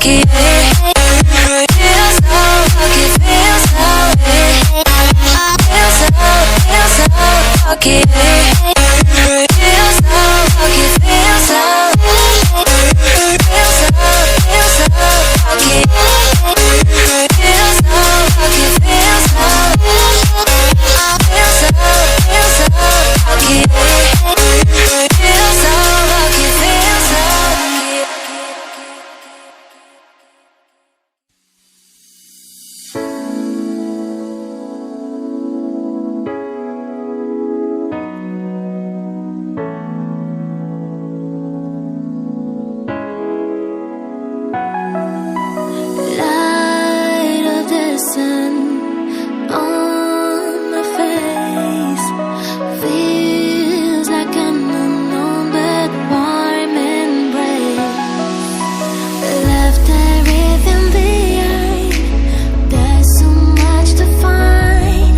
lucky. Feel so lucky, feel so lucky. Feel so lucky, feel so lucky. Feel so lucky, feel so lucky. Feel so lucky, feel so lucky. Light of the sun on my face feels like an unknown but warm embrace. Left everything behind. There's so much to find.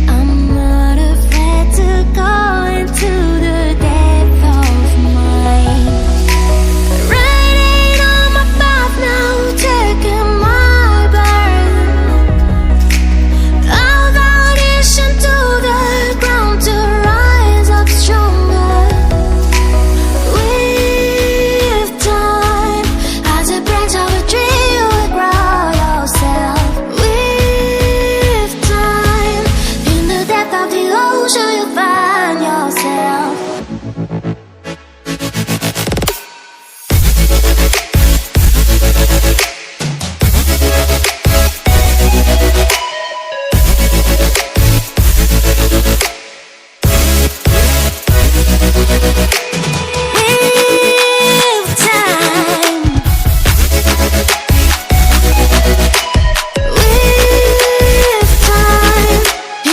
I'm not afraid to go into the depth of mine. Riding on my path now, taking my burden. I've auditioned to the ground to rise up stronger. With time, as a branch of a tree, you will grow yourself. With time, in the depth of the ocean, you'll find yourself. With time,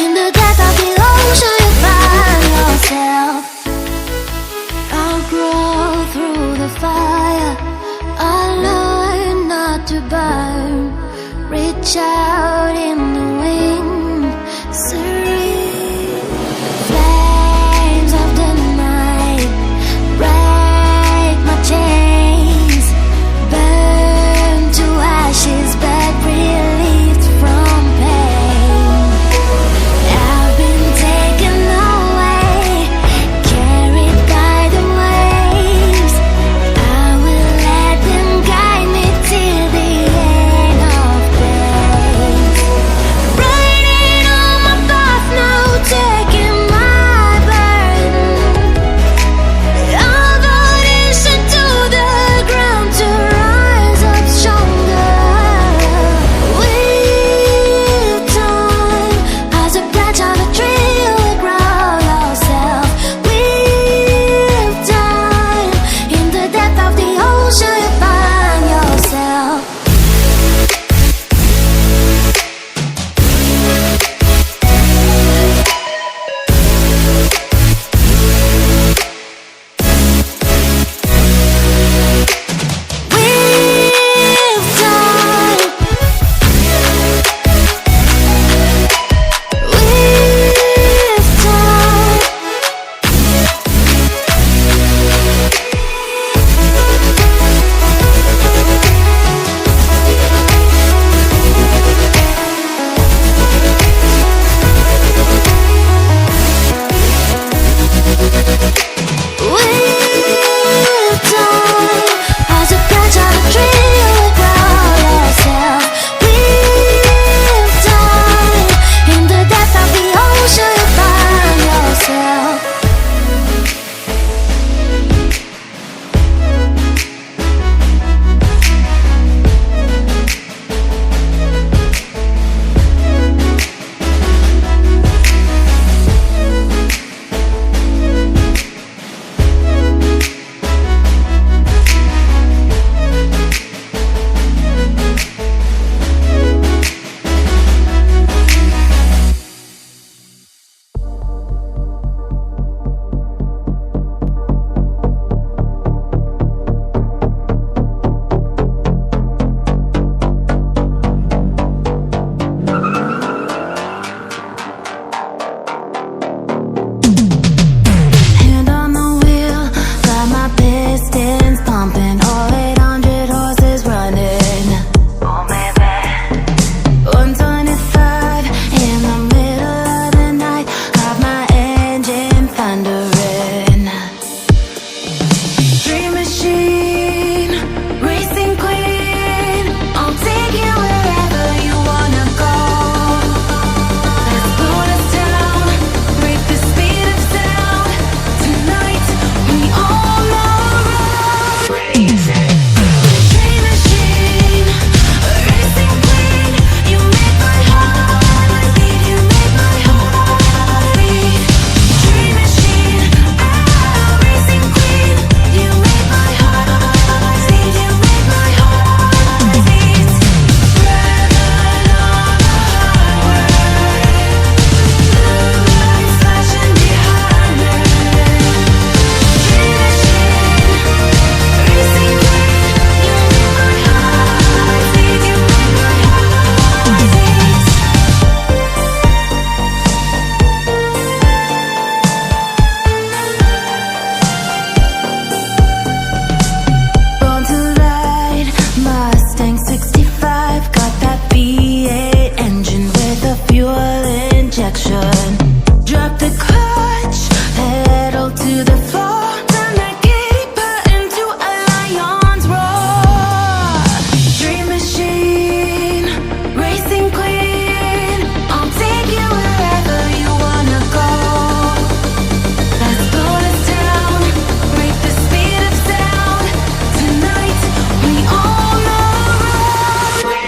in the depth of the ocean, you find yourself. I'll grow through the fire. I'll learn not to burn. Reach out in the wind, serene. Flames of the night break my chains. Burn to ashes, but released from pain. I've been taken away, carried by the waves. I will let them guide me till the end of day.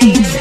gradation.